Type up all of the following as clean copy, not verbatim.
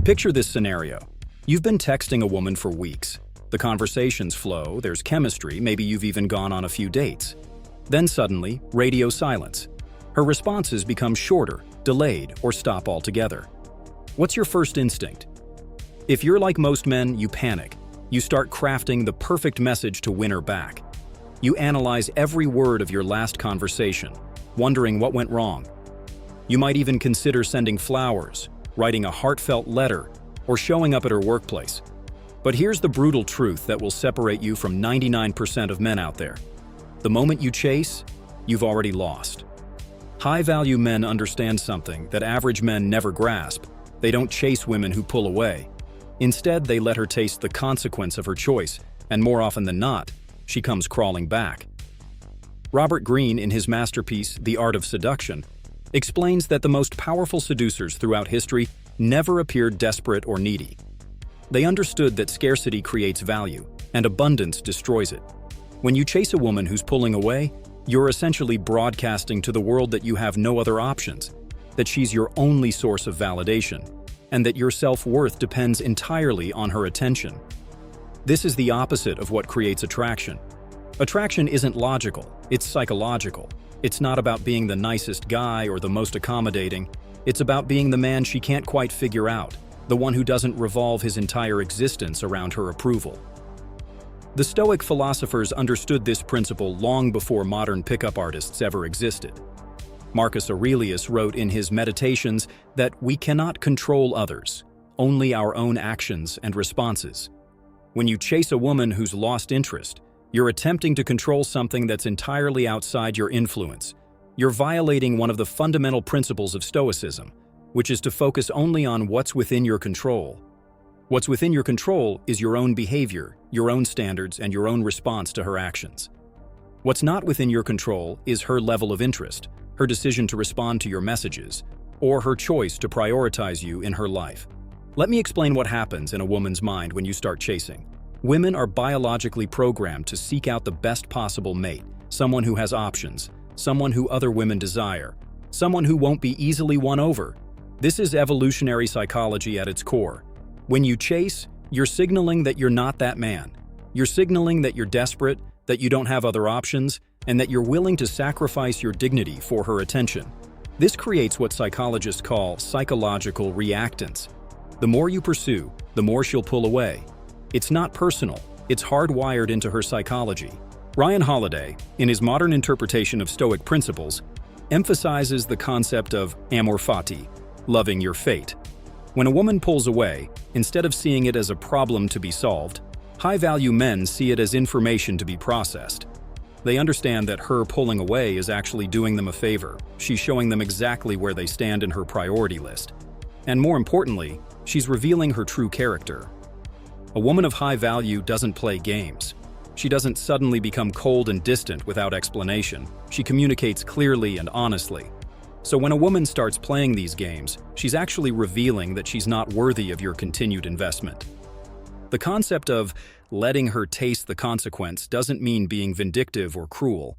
Picture this scenario. You've been texting a woman for weeks. The conversations flow, there's chemistry, maybe you've even gone on a few dates. Then suddenly, radio silence. Her responses become shorter, delayed, or stop altogether. What's your first instinct? If you're like most men, you panic. You start crafting the perfect message to win her back. You analyze every word of your last conversation, wondering what went wrong. You might even consider sending flowers, writing a heartfelt letter, or showing up at her workplace. But here's the brutal truth that will separate you from 99% of men out there. The moment you chase, you've already lost. High-value men understand something that average men never grasp. They don't chase women who pull away. Instead, they let her taste the consequence of her choice, and more often than not, she comes crawling back. Robert Greene, in his masterpiece, The Art of Seduction, explains that the most powerful seducers throughout history never appeared desperate or needy. They understood that scarcity creates value, and abundance destroys it. When you chase a woman who's pulling away, you're essentially broadcasting to the world that you have no other options, that she's your only source of validation, and that your self-worth depends entirely on her attention. This is the opposite of what creates attraction. Attraction isn't logical, it's psychological. It's not about being the nicest guy or the most accommodating. It's about being the man she can't quite figure out, the one who doesn't revolve his entire existence around her approval. The Stoic philosophers understood this principle long before modern pickup artists ever existed. Marcus Aurelius wrote in his Meditations that we cannot control others, only our own actions and responses. When you chase a woman who's lost interest, you're attempting to control something that's entirely outside your influence. You're violating one of the fundamental principles of Stoicism, which is to focus only on what's within your control. What's within your control is your own behavior, your own standards, and your own response to her actions. What's not within your control is her level of interest, her decision to respond to your messages, or her choice to prioritize you in her life. Let me explain what happens in a woman's mind when you start chasing. Women are biologically programmed to seek out the best possible mate, someone who has options, someone who other women desire, someone who won't be easily won over. This is evolutionary psychology at its core. When you chase, you're signaling that you're not that man. You're signaling that you're desperate, that you don't have other options, and that you're willing to sacrifice your dignity for her attention. This creates what psychologists call psychological reactance. The more you pursue, the more she'll pull away. It's not personal, it's hardwired into her psychology. Ryan Holiday, in his modern interpretation of Stoic Principles, emphasizes the concept of amor fati, loving your fate. When a woman pulls away, instead of seeing it as a problem to be solved, high-value men see it as information to be processed. They understand that her pulling away is actually doing them a favor. She's showing them exactly where they stand in her priority list. And more importantly, she's revealing her true character. A woman of high value doesn't play games. She doesn't suddenly become cold and distant without explanation. She communicates clearly and honestly. So when a woman starts playing these games, she's actually revealing that she's not worthy of your continued investment. The concept of letting her taste the consequence doesn't mean being vindictive or cruel.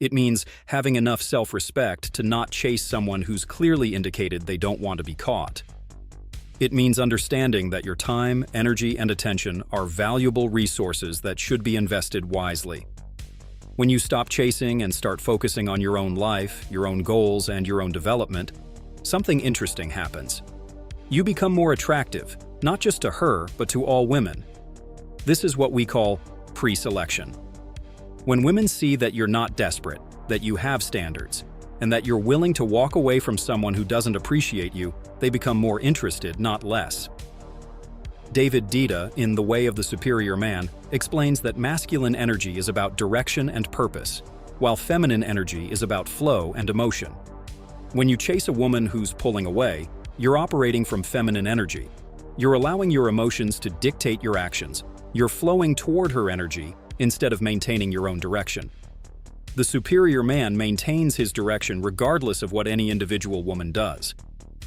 It means having enough self-respect to not chase someone who's clearly indicated they don't want to be caught. It means understanding that your time, energy, and attention are valuable resources that should be invested wisely. When you stop chasing and start focusing on your own life, your own goals, and your own development, something interesting happens. You become more attractive, not just to her, but to all women. This is what we call pre-selection. When women see that you're not desperate, that you have standards, and that you're willing to walk away from someone who doesn't appreciate you, they become more interested, not less. David Dita, in The Way of the Superior Man, explains that masculine energy is about direction and purpose, while feminine energy is about flow and emotion. When you chase a woman who's pulling away, you're operating from feminine energy. You're allowing your emotions to dictate your actions. You're flowing toward her energy instead of maintaining your own direction. The superior man maintains his direction regardless of what any individual woman does.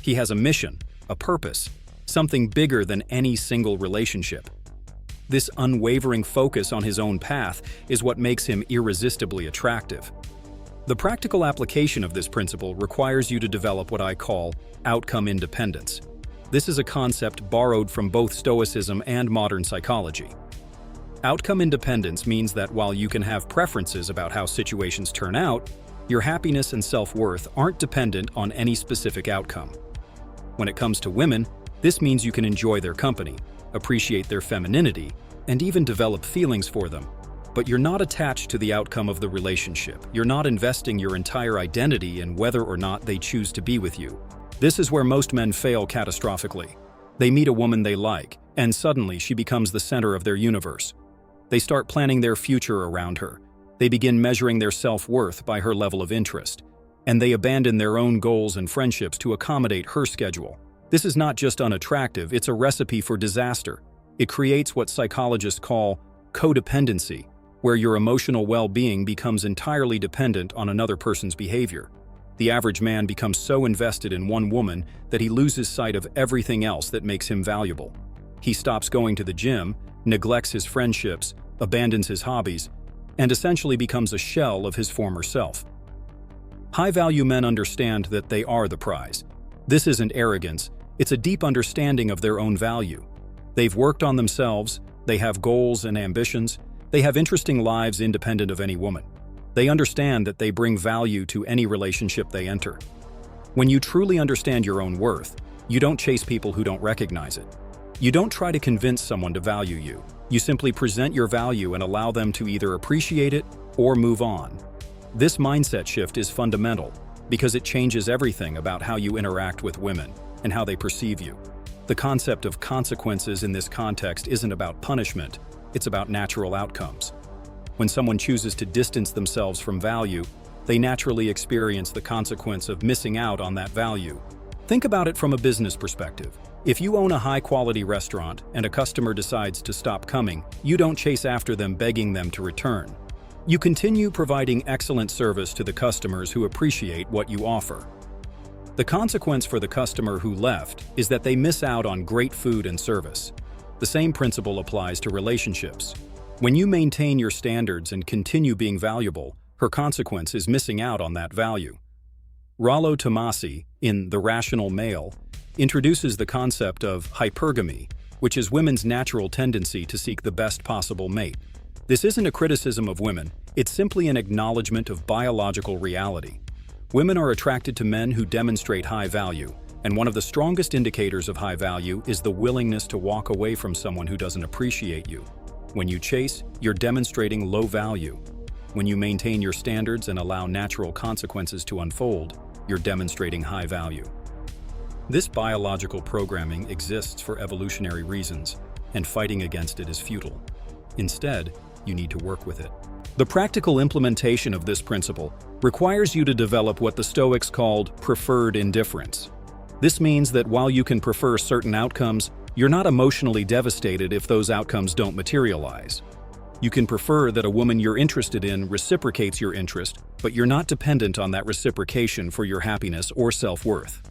He has a mission, a purpose, something bigger than any single relationship. This unwavering focus on his own path is what makes him irresistibly attractive. The practical application of this principle requires you to develop what I call outcome independence. This is a concept borrowed from both Stoicism and modern psychology. Outcome independence means that while you can have preferences about how situations turn out, your happiness and self-worth aren't dependent on any specific outcome. When it comes to women, this means you can enjoy their company, appreciate their femininity, and even develop feelings for them. But you're not attached to the outcome of the relationship. You're not investing your entire identity in whether or not they choose to be with you. This is where most men fail catastrophically. They meet a woman they like, and suddenly she becomes the center of their universe. They start planning their future around her. They begin measuring their self-worth by her level of interest. And they abandon their own goals and friendships to accommodate her schedule. This is not just unattractive, it's a recipe for disaster. It creates what psychologists call codependency, where your emotional well-being becomes entirely dependent on another person's behavior. The average man becomes so invested in one woman that he loses sight of everything else that makes him valuable. He stops going to the gym, neglects his friendships, abandons his hobbies, and essentially becomes a shell of his former self. High-value men understand that they are the prize. This isn't arrogance, it's a deep understanding of their own value. They've worked on themselves, they have goals and ambitions, they have interesting lives independent of any woman. They understand that they bring value to any relationship they enter. When you truly understand your own worth, you don't chase people who don't recognize it. You don't try to convince someone to value you. You simply present your value and allow them to either appreciate it or move on. This mindset shift is fundamental because it changes everything about how you interact with women and how they perceive you. The concept of consequences in this context isn't about punishment, it's about natural outcomes. When someone chooses to distance themselves from value, they naturally experience the consequence of missing out on that value. Think about it from a business perspective. If you own a high-quality restaurant and a customer decides to stop coming, you don't chase after them begging them to return. You continue providing excellent service to the customers who appreciate what you offer. The consequence for the customer who left is that they miss out on great food and service. The same principle applies to relationships. When you maintain your standards and continue being valuable, her consequence is missing out on that value. Rollo Tomassi, in The Rational Male, introduces the concept of hypergamy, which is women's natural tendency to seek the best possible mate. This isn't a criticism of women, it's simply an acknowledgement of biological reality. Women are attracted to men who demonstrate high value, and one of the strongest indicators of high value is the willingness to walk away from someone who doesn't appreciate you. When you chase, you're demonstrating low value. When you maintain your standards and allow natural consequences to unfold, you're demonstrating high value. This biological programming exists for evolutionary reasons, and fighting against it is futile. Instead, you need to work with it. The practical implementation of this principle requires you to develop what the Stoics called preferred indifference. This means that while you can prefer certain outcomes, you're not emotionally devastated if those outcomes don't materialize. You can prefer that a woman you're interested in reciprocates your interest, but you're not dependent on that reciprocation for your happiness or self-worth.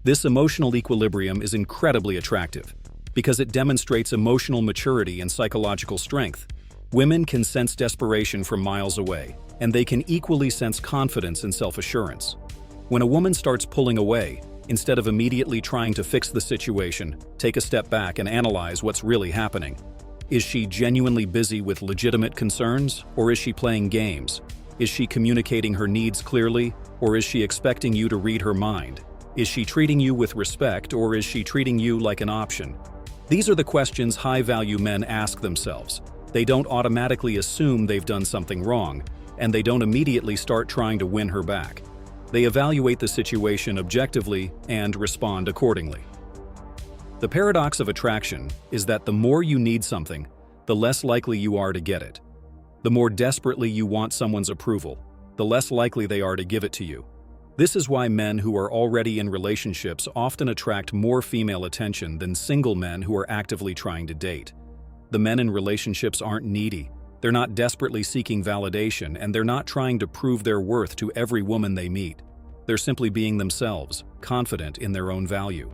This emotional equilibrium is incredibly attractive because it demonstrates emotional maturity and psychological strength. Women can sense desperation from miles away, and they can equally sense confidence and self-assurance. When a woman starts pulling away, instead of immediately trying to fix the situation, take a step back and analyze what's really happening. Is she genuinely busy with legitimate concerns, or is she playing games? Is she communicating her needs clearly, or is she expecting you to read her mind? Is she treating you with respect, or is she treating you like an option? These are the questions high-value men ask themselves. They don't automatically assume they've done something wrong, and they don't immediately start trying to win her back. They evaluate the situation objectively and respond accordingly. The paradox of attraction is that the more you need something, the less likely you are to get it. The more desperately you want someone's approval, the less likely they are to give it to you. This is why men who are already in relationships often attract more female attention than single men who are actively trying to date. The men in relationships aren't needy. They're not desperately seeking validation, and they're not trying to prove their worth to every woman they meet. They're simply being themselves, confident in their own value.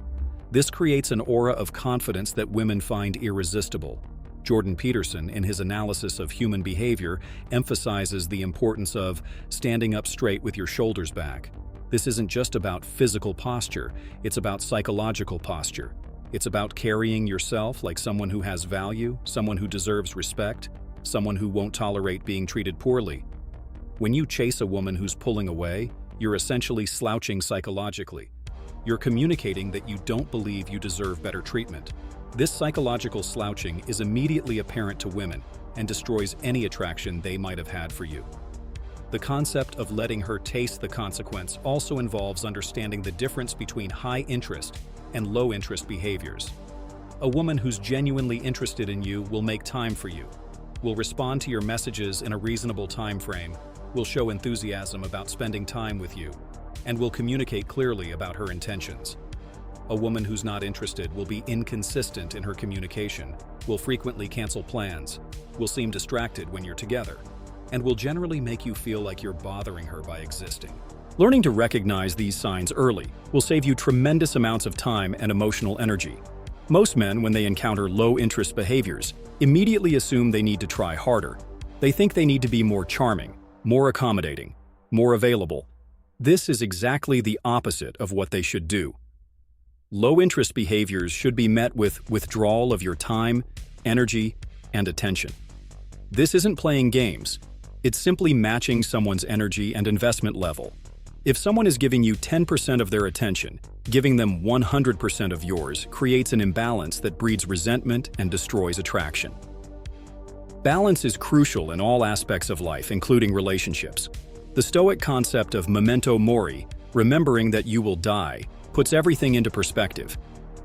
This creates an aura of confidence that women find irresistible. Jordan Peterson, in his analysis of human behavior, emphasizes the importance of standing up straight with your shoulders back. This isn't just about physical posture, it's about psychological posture. It's about carrying yourself like someone who has value, someone who deserves respect, someone who won't tolerate being treated poorly. When you chase a woman who's pulling away, you're essentially slouching psychologically. You're communicating that you don't believe you deserve better treatment. This psychological slouching is immediately apparent to women and destroys any attraction they might have had for you. The concept of letting her taste the consequence also involves understanding the difference between high-interest and low-interest behaviors. A woman who's genuinely interested in you will make time for you, will respond to your messages in a reasonable time frame, will show enthusiasm about spending time with you, and will communicate clearly about her intentions. A woman who's not interested will be inconsistent in her communication, will frequently cancel plans, will seem distracted when you're together, and will generally make you feel like you're bothering her by existing. Learning to recognize these signs early will save you tremendous amounts of time and emotional energy. Most men, when they encounter low-interest behaviors, immediately assume they need to try harder. They think they need to be more charming, more accommodating, more available. This is exactly the opposite of what they should do. Low-interest behaviors should be met with withdrawal of your time, energy, and attention. This isn't playing games. It's simply matching someone's energy and investment level. If someone is giving you 10% of their attention, giving them 100% of yours creates an imbalance that breeds resentment and destroys attraction. Balance is crucial in all aspects of life, including relationships. The Stoic concept of memento mori, remembering that you will die, puts everything into perspective.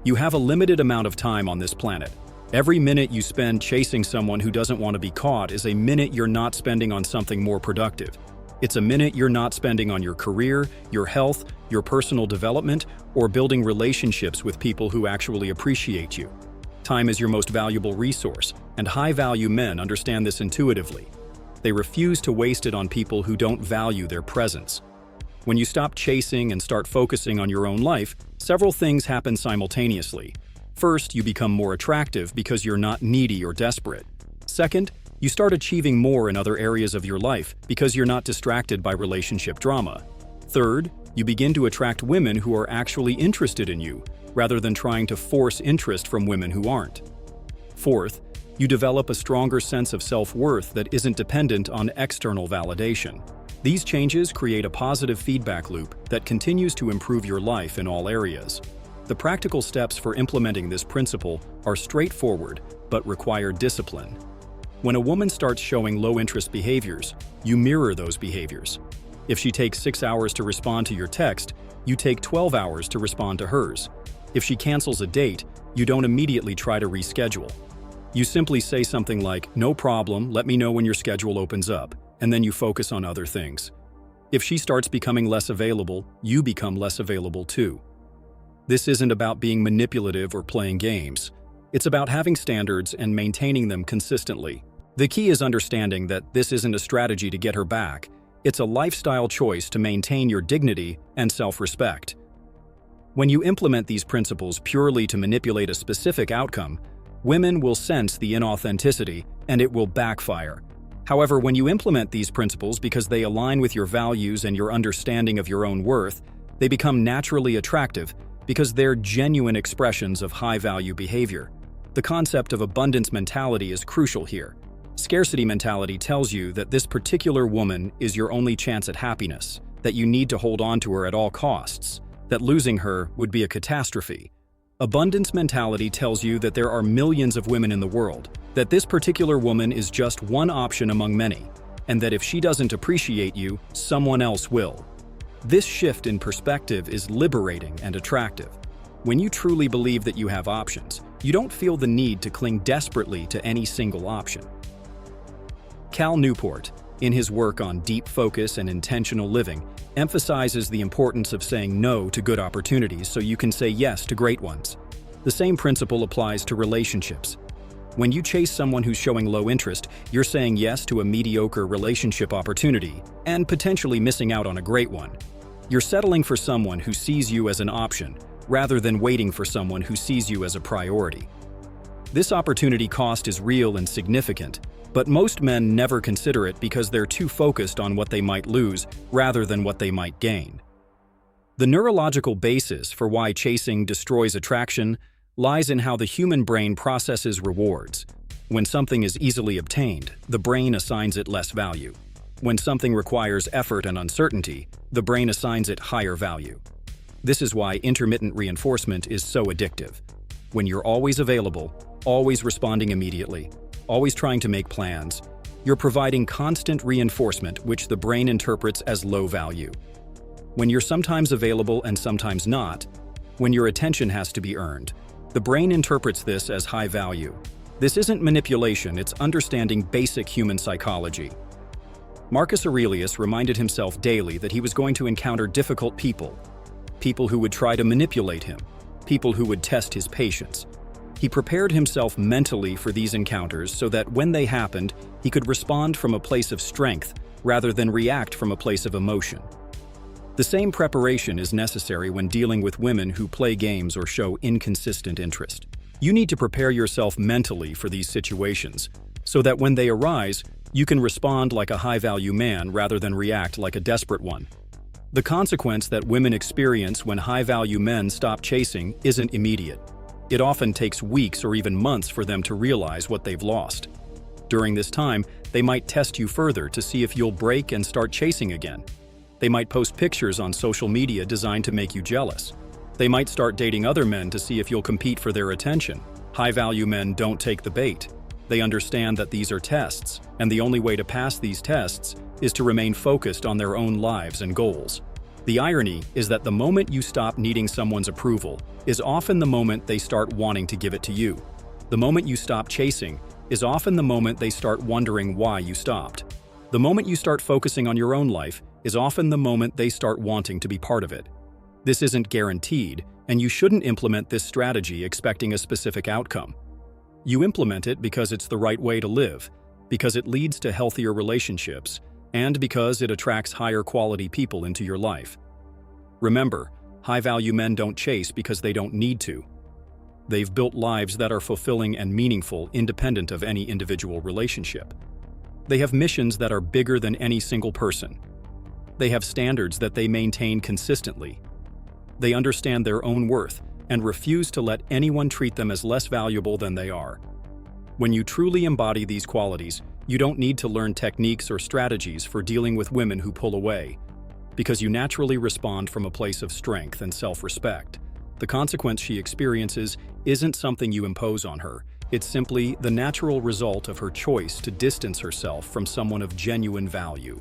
You have a limited amount of time on this planet. Every minute you spend chasing someone who doesn't want to be caught is a minute you're not spending on something more productive. It's a minute you're not spending on your career, your health, your personal development, or building relationships with people who actually appreciate you. Time is your most valuable resource, and high-value men understand this intuitively. They refuse to waste it on people who don't value their presence. When you stop chasing and start focusing on your own life, several things happen simultaneously. First, you become more attractive because you're not needy or desperate. Second, you start achieving more in other areas of your life because you're not distracted by relationship drama. Third, you begin to attract women who are actually interested in you, rather than trying to force interest from women who aren't. Fourth, you develop a stronger sense of self-worth that isn't dependent on external validation. These changes create a positive feedback loop that continues to improve your life in all areas. The practical steps for implementing this principle are straightforward but require discipline. When a woman starts showing low-interest behaviors, you mirror those behaviors. If she takes 6 hours to respond to your text, you take 12 hours to respond to hers. If she cancels a date, you don't immediately try to reschedule. You simply say something like, "No problem, let me know when your schedule opens up," and then you focus on other things. If she starts becoming less available, you become less available too. This isn't about being manipulative or playing games. It's about having standards and maintaining them consistently. The key is understanding that this isn't a strategy to get her back. It's a lifestyle choice to maintain your dignity and self-respect. When you implement these principles purely to manipulate a specific outcome, women will sense the inauthenticity and it will backfire. However, when you implement these principles because they align with your values and your understanding of your own worth, they become naturally attractive because they're genuine expressions of high-value behavior. The concept of abundance mentality is crucial here. Scarcity mentality tells you that this particular woman is your only chance at happiness, that you need to hold on to her at all costs, that losing her would be a catastrophe. Abundance mentality tells you that there are millions of women in the world, that this particular woman is just one option among many, and that if she doesn't appreciate you, someone else will. This shift in perspective is liberating and attractive. When you truly believe that you have options, you don't feel the need to cling desperately to any single option. Cal Newport, in his work on deep focus and intentional living, emphasizes the importance of saying no to good opportunities so you can say yes to great ones. The same principle applies to relationships. When you chase someone who's showing low interest, you're saying yes to a mediocre relationship opportunity and potentially missing out on a great one. You're settling for someone who sees you as an option rather than waiting for someone who sees you as a priority. This opportunity cost is real and significant, but most men never consider it because they're too focused on what they might lose rather than what they might gain. The neurological basis for why chasing destroys attraction lies in how the human brain processes rewards. When something is easily obtained, the brain assigns it less value. When something requires effort and uncertainty, the brain assigns it higher value. This is why intermittent reinforcement is so addictive. When you're always available, always responding immediately, always trying to make plans, you're providing constant reinforcement which the brain interprets as low value. When you're sometimes available and sometimes not, when your attention has to be earned, the brain interprets this as high value. This isn't manipulation, it's understanding basic human psychology. Marcus Aurelius reminded himself daily that he was going to encounter difficult people who would try to manipulate him, people who would test his patience. He prepared himself mentally for these encounters so that when they happened, he could respond from a place of strength rather than react from a place of emotion. The same preparation is necessary when dealing with women who play games or show inconsistent interest. You need to prepare yourself mentally for these situations so that when they arise, you can respond like a high-value man rather than react like a desperate one. The consequence that women experience when high-value men stop chasing isn't immediate. It often takes weeks or even months for them to realize what they've lost. During this time, they might test you further to see if you'll break and start chasing again. They might post pictures on social media designed to make you jealous. They might start dating other men to see if you'll compete for their attention. High-value men don't take the bait. They understand that these are tests, and the only way to pass these tests is to remain focused on their own lives and goals. The irony is that the moment you stop needing someone's approval is often the moment they start wanting to give it to you. The moment you stop chasing is often the moment they start wondering why you stopped. The moment you start focusing on your own life is often the moment they start wanting to be part of it. This isn't guaranteed, and you shouldn't implement this strategy expecting a specific outcome. You implement it because it's the right way to live, because it leads to healthier relationships, and because it attracts higher quality people into your life. Remember, high-value men don't chase because they don't need to. They've built lives that are fulfilling and meaningful independent of any individual relationship. They have missions that are bigger than any single person. They have standards that they maintain consistently. They understand their own worth and refuse to let anyone treat them as less valuable than they are. When you truly embody these qualities, you don't need to learn techniques or strategies for dealing with women who pull away, because you naturally respond from a place of strength and self-respect. The consequence she experiences isn't something you impose on her. It's simply the natural result of her choice to distance herself from someone of genuine value.